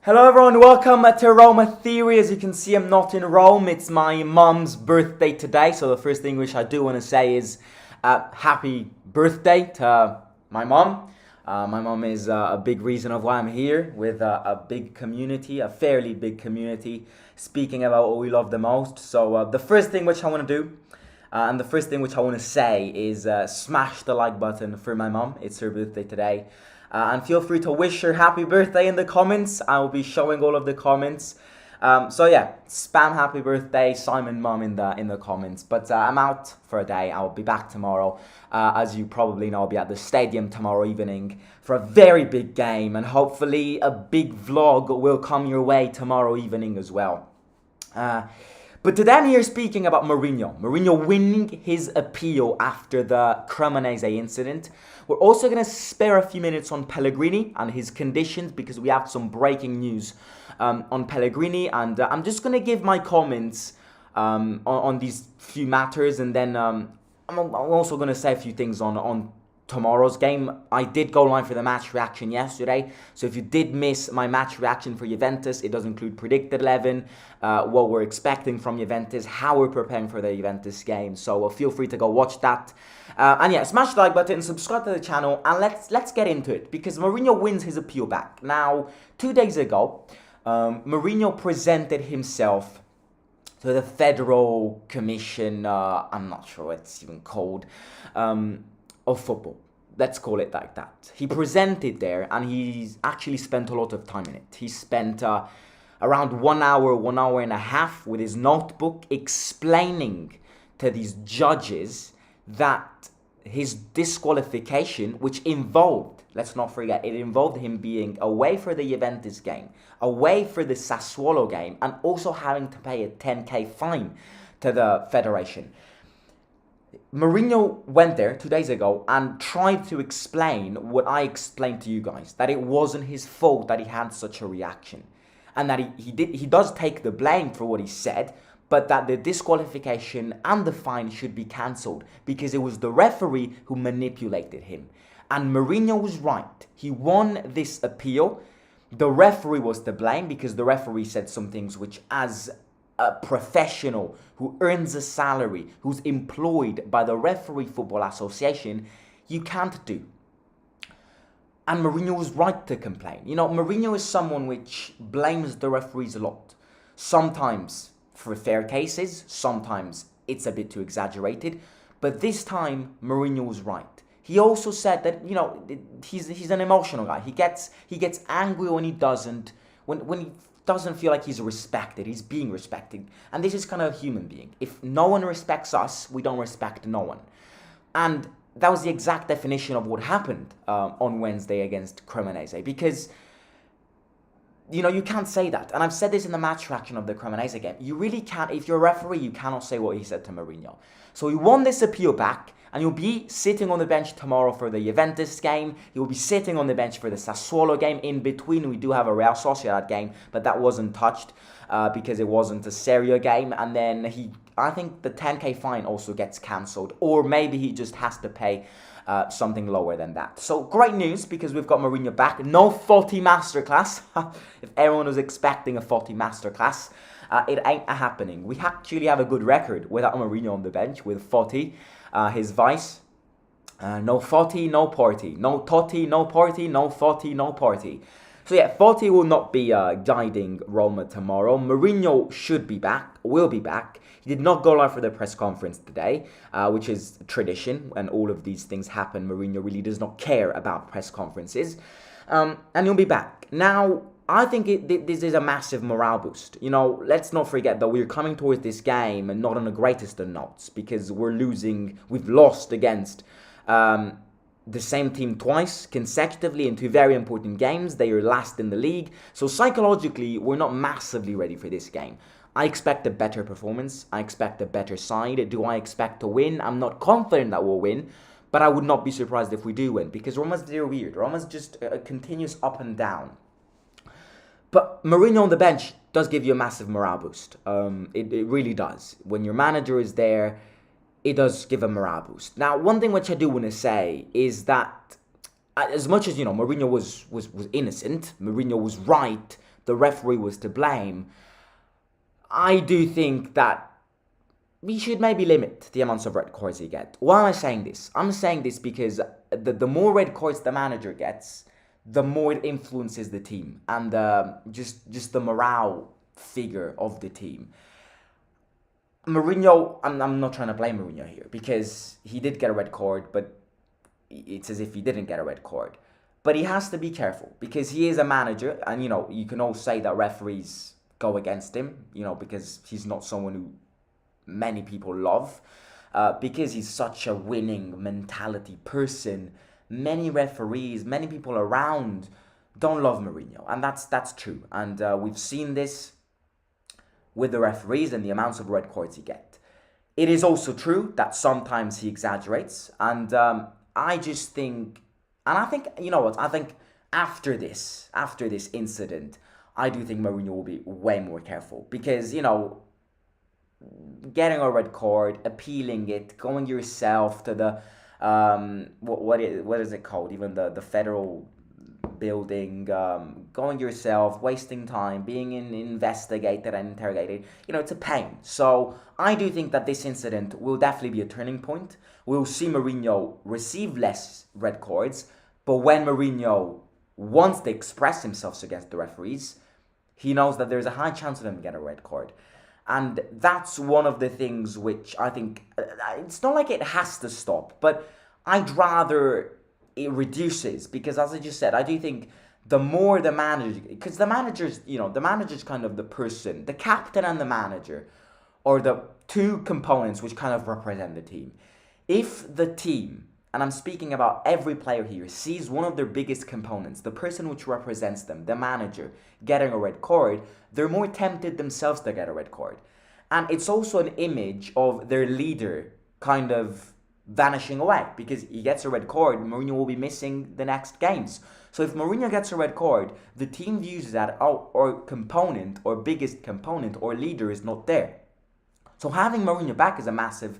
Hello everyone, welcome to Roma Theory. As you can see, I'm not in Rome. It's my mum's birthday today. So the first thing which I do want to say is happy birthday to my mum. My mum is a big reason of why I'm here with a big community, a fairly big community, speaking about what we love the most. So the first thing which I want to do and the first thing which I want to say is smash the like button for my mum. It's her birthday today. And feel free to wish her happy birthday in the comments. I will be showing all of the comments. So yeah, spam happy birthday, Simon Mum in the comments. But I'm out for a day. I'll be back tomorrow. As you probably know, I'll be at the stadium tomorrow evening for a very big game. And hopefully a big vlog will come your way tomorrow evening as well. But today I'm here speaking about Mourinho. Mourinho winning his appeal after the Cremonese incident. We're also going to spare a few minutes on Pellegrini and his conditions because we have some breaking news on Pellegrini. And I'm just going to give my comments on these few matters. And then I'm also going to say a few things on tomorrow's game. I did go live for the match reaction yesterday, so if you did miss my match reaction for Juventus, it does include predicted 11, what we're expecting from Juventus, how we're preparing for the Juventus game. So feel free to go watch that. And yeah, smash the like button, subscribe to the channel, and let's get into it because Mourinho wins his appeal back. Now, 2 days ago, Mourinho presented himself to the Federal Commission. I'm not sure what it's even called. Of football. Let's call it like that. He presented there and he's actually spent a lot of time in it. He spent around 1 hour and a half with his notebook explaining to these judges that his disqualification, which involved, let's not forget, it involved him being away for the Juventus game, away for the Sassuolo game, and also having to pay a 10k fine to the federation. Mourinho went there 2 days ago and tried to explain what I explained to you guys, that it wasn't his fault that he had such a reaction, and that he does take the blame for what he said, but that the disqualification and the fine should be cancelled because it was the referee who manipulated him. And Mourinho was right. He won this appeal. The referee was to blame because the referee said some things which, as a professional who earns a salary, who's employed by the Referee Football Association, you can't do. And Mourinho was right to complain. You know, Mourinho is someone which blames the referees a lot. Sometimes for fair cases, sometimes it's a bit too exaggerated. But this time, Mourinho was right. He also said that, you know, he's an emotional guy. He gets angry when he doesn't, when he doesn't feel like he's respected, he's being respected. And this is kind of a human being. If no one respects us, we don't respect no one. And that was the exact definition of what happened on Wednesday against Cremonese. Because, you know, you can't say that. And I've said this in the match reaction of the Cremonese game. You really can't, if you're a referee, you cannot say what he said to Mourinho. So he won this appeal back. And you'll be sitting on the bench tomorrow for the Juventus game. You'll be sitting on the bench for the Sassuolo game. In between, we do have a Real Sociedad game, but that wasn't touched because it wasn't a Serie A game. And then I think the 10k fine also gets cancelled, or maybe he just has to pay something lower than that. So great news because we've got Mourinho back. No Foti masterclass. If everyone was expecting a Foti masterclass, it ain't happening. We actually have a good record without Mourinho on the bench with Foti. His vice, no Foti, no party. No Totti, no party. No Foti, no party. So yeah, Foti will not be guiding Roma tomorrow. Mourinho should be back, will be back. He did not go live for the press conference today, which is tradition. When all of these things happen, Mourinho really does not care about press conferences. And he'll be back. Now, I think this is a massive morale boost. You know, let's not forget that we're coming towards this game and not on the greatest of notes because we've lost against the same team twice consecutively in 2 very important games. They are last in the league. So psychologically, we're not massively ready for this game. I expect a better performance. I expect a better side. Do I expect to win? I'm not confident that we'll win, but I would not be surprised if we do win because Roma's very weird. Roma's just a continuous up and down. But Mourinho on the bench does give you a massive morale boost. It really does. When your manager is there, it does give a morale boost. Now, one thing which I do want to say is that as much as, you know, Mourinho was innocent, Mourinho was right the referee was to blame, I do think that we should maybe limit the amounts of red cards he gets. Why am I saying this? I'm saying this because the more red cards the manager gets, the more it influences the team and just the morale figure of the team. Mourinho, I'm not trying to blame Mourinho here because he did get a red card, but it's as if he didn't get a red card. But he has to be careful because he is a manager, and you can all say that referees go against him, because he's not someone who many people love, because he's such a winning mentality person. Many referees, many people around don't love Mourinho, and that's true. And we've seen this with the referees and the amounts of red cards he gets. It is also true that sometimes he exaggerates, and I just think, and I think, what, I think after this incident, I do think Mourinho will be way more careful because, getting a red card, appealing it, going yourself to the, what is it called, even the federal building, going yourself, wasting time, being investigated and interrogated, it's a pain. So I do think that this incident will definitely be a turning point. We'll see Mourinho receive less red cards, but when Mourinho wants to express himself against the referees, he knows that there's a high chance of him getting a red card. And that's one of the things which I think, it's not like it has to stop, but I'd rather it reduces, because as I just said, I do think the more the manager, because the manager's kind of the person, the captain and the manager are the two components which kind of represent the team. If the team, and I'm speaking about every player here, sees one of their biggest components, the person which represents them, the manager, getting a red card, they're more tempted themselves to get a red card. And it's also an image of their leader kind of vanishing away, because he gets a red card, Mourinho will be missing the next games. So if Mourinho gets a red card, the team views that our component, or biggest component, or leader is not there. So having Mourinho back is a massive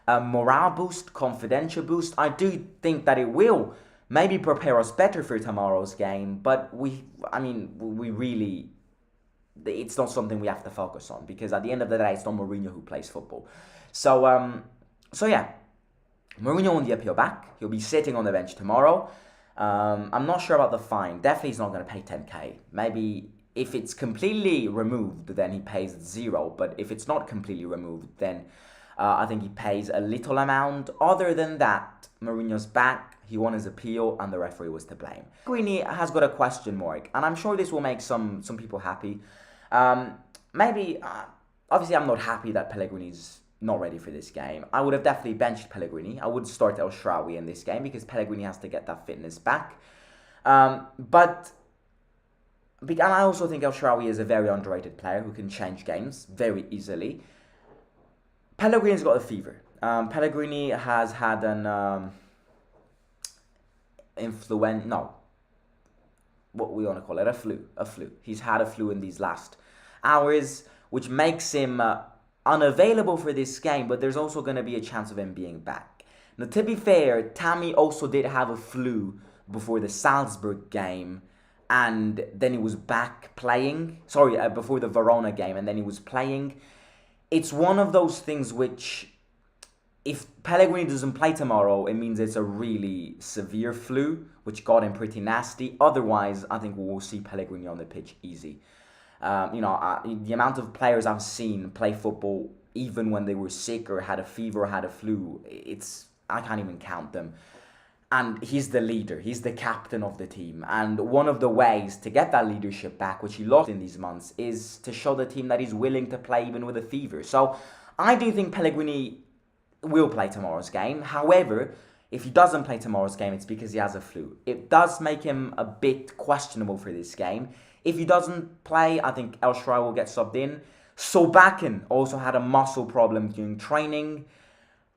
morale boost, confidential boost. I do think that it will maybe prepare us better for tomorrow's game, but we really, it's not something we have to focus on, because at the end of the day, it's not Mourinho who plays football. So yeah, Mourinho won the appeal back. He'll be sitting on the bench tomorrow. I'm not sure about the fine. Definitely he's not going to pay 10k. Maybe if it's completely removed, then he pays 0. But if it's not completely removed, then I think he pays a little amount. Other than that, Mourinho's back. He won his appeal, and the referee was to blame. Pellegrini has got a question mark, and I'm sure this will make some people happy. Obviously, I'm not happy that Pellegrini's not ready for this game. I would have definitely benched Pellegrini. I would start El Shaarawy in this game because Pellegrini has to get that fitness back. And I also think El Shaarawy is a very underrated player who can change games very easily. Pellegrini's got a fever. Pellegrini has had an what we want to call it, a flu. He's had a flu in these last hours, which makes him unavailable for this game, but there's also going to be a chance of him being back. Now, to be fair, Tammy also did have a flu before the Salzburg game, and then he was back playing. Before the Verona game, and then he was playing. It's one of those things which, if Pellegrini doesn't play tomorrow, it means it's a really severe flu, which got him pretty nasty. Otherwise, I think we will see Pellegrini on the pitch easy. The amount of players I've seen play football, even when they were sick or had a fever or had a flu, I can't even count them. And he's the leader, he's the captain of the team. And one of the ways to get that leadership back, which he lost in these months, is to show the team that he's willing to play even with a fever. So I do think Pellegrini will play tomorrow's game. However, if he doesn't play tomorrow's game, it's because he has a flu. It does make him a bit questionable for this game. If he doesn't play, I think El Shaarawy will get subbed in. Solbakken also had a muscle problem during training.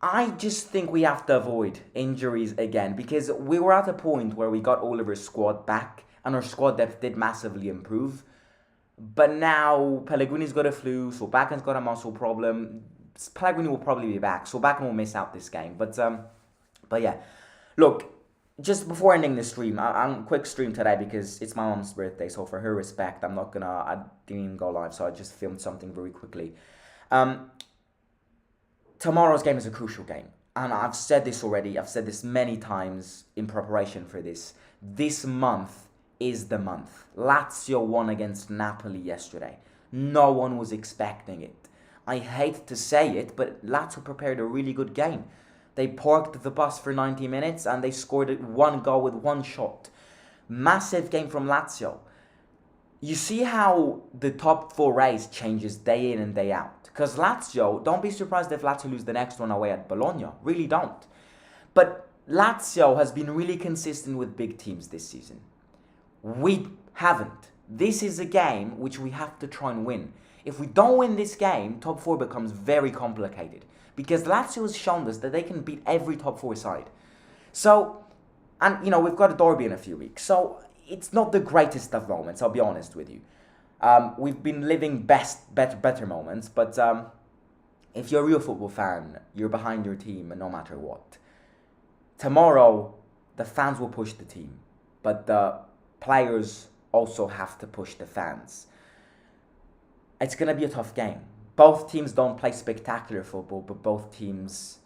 I just think we have to avoid injuries again, because we were at a point where we got Oliver's squad back and our squad depth did massively improve. But now Pellegrini's got a flu, Solbakken's got a muscle problem. Pellegrini will probably be back. Solbakken will miss out this game. But yeah, look, just before ending the stream, I'm quick stream today because it's my mom's birthday. So for her respect, I didn't even go live, so I just filmed something very quickly. Um, Tomorrow's game is a crucial game, and I've said this already. I've said this many times in preparation for this. This month is the month. Lazio won against Napoli yesterday. No one was expecting it. I hate to say it, but Lazio prepared a really good game. They parked the bus for 90 minutes and they scored one goal with one shot. Massive game from Lazio. You see how the top four race changes day in and day out. Because Lazio, don't be surprised if Lazio lose the next one away at Bologna. Really don't. But Lazio has been really consistent with big teams this season. We haven't. This is a game which we have to try and win. If we don't win this game, top four becomes very complicated. Because Lazio has shown us that they can beat every top four side. So, and we've got a derby in a few weeks. So, it's not the greatest of moments, I'll be honest with you. We've been living better moments, but if you're a real football fan, you're behind your team no matter what. Tomorrow, the fans will push the team, but the players also have to push the fans. It's going to be a tough game. Both teams don't play spectacular football, but both teams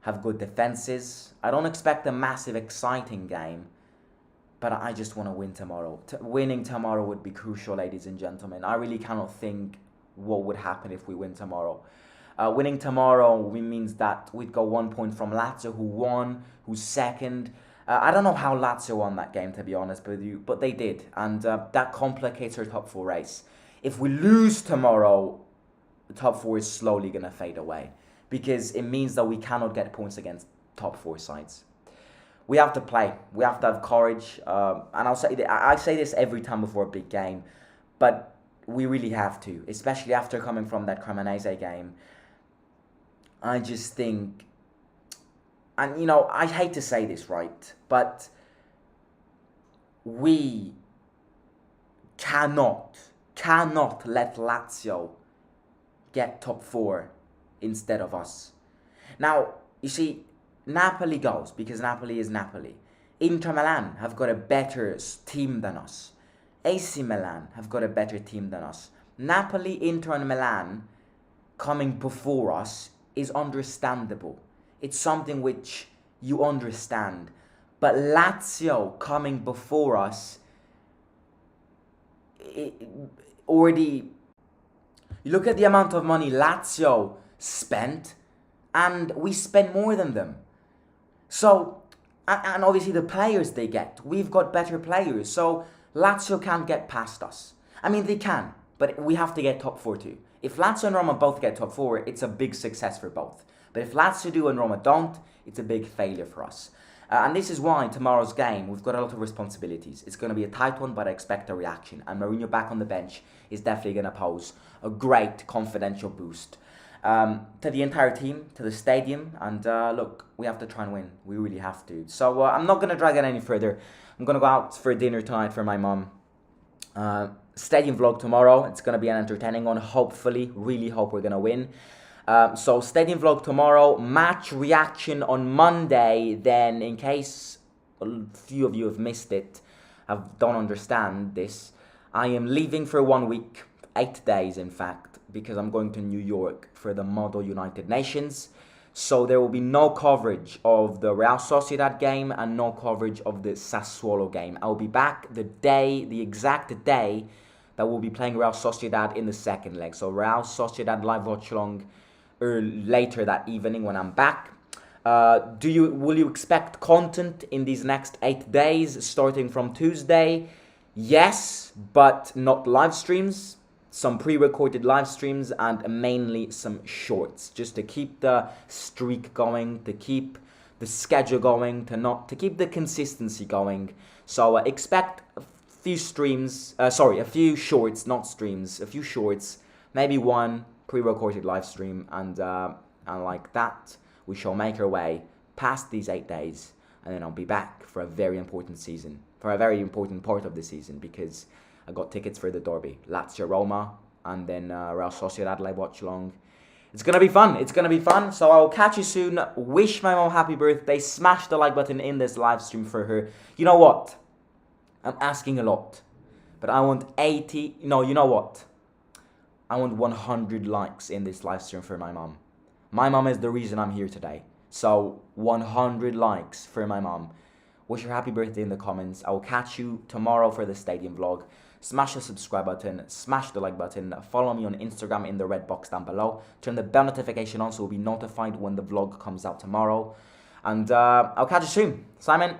have good defenses. I don't expect a massive, exciting game, but I just want to win tomorrow. Winning tomorrow would be crucial, ladies and gentlemen. I really cannot think what would happen if we win tomorrow. Winning tomorrow means that we'd go 1 point from Lazio, who won, who's second. I don't know how Lazio won that game, to be honest with you, but they did. And that complicates our top four race. If we lose tomorrow, the top four is slowly going to fade away. Because it means that we cannot get points against top four sides. We have to play. We have to have courage. And I say this every time before a big game. But we really have to. Especially after coming from that Cremonese game. I just think... And, I hate to say this, right? But we cannot let Lazio get top four instead of us. Now, you see, Napoli goes because Napoli is Napoli. Inter Milan have got a better team than us. AC Milan have got a better team than us. Napoli, Inter and Milan coming before us is understandable. It's something which you understand. But Lazio coming before us, already... You look at the amount of money Lazio spent, and we spend more than them. So, and obviously the players they get, we've got better players, so Lazio can't get past us. I mean, they can, but we have to get top four too. If Lazio and Roma both get top four, it's a big success for both. But if Lazio do and Roma don't, it's a big failure for us. And this is why tomorrow's game, we've got a lot of responsibilities. It's going to be a tight one, but I expect a reaction. And Mourinho back on the bench is definitely going to pose a great confidential boost to the entire team, to the stadium. And look, we have to try and win. We really have to. So I'm not going to drag it any further. I'm going to go out for dinner tonight for my mum. Stadium vlog tomorrow. It's going to be an entertaining one. Hopefully, really hope we're going to win. So stadium vlog tomorrow, match reaction on Monday. Then in case a few of you have missed it, don't understand this, I am leaving for 1 week, 8 days in fact, because I'm going to New York for the Model United Nations. So there will be no coverage of the Real Sociedad game and no coverage of the Sassuolo game. I will be back the exact day that we'll be playing Real Sociedad in the second leg. So Real Sociedad live watch along later that evening when I'm back. Will you expect content in these next 8 days starting from Tuesday? Yes, but not live streams. Some pre-recorded live streams and mainly some shorts, just to keep the streak going, to keep the schedule going, to keep the consistency going. So expect a few shorts, not streams, a few shorts, maybe one pre-recorded live stream, and like that, we shall make our way past these 8 days, and then I'll be back for a very important season, for a very important part of the season, because I got tickets for the derby, Lazio Roma, and then Real Sociedad live watch along It's gonna be fun. It's gonna be fun. So I'll catch you soon. Wish my mom happy birthday. Smash the like button in this live stream for her. You know what? I'm asking a lot, but I want 80. No, you know what? I want 100 likes in this live stream for my mom. My mom is the reason I'm here today. So 100 likes for my mom. Wish her happy birthday in the comments. I will catch you tomorrow for the stadium vlog. Smash the subscribe button, smash the like button, follow me on Instagram in the red box down below. Turn the bell notification on so you'll be notified when the vlog comes out tomorrow. And I'll catch you soon. Simon.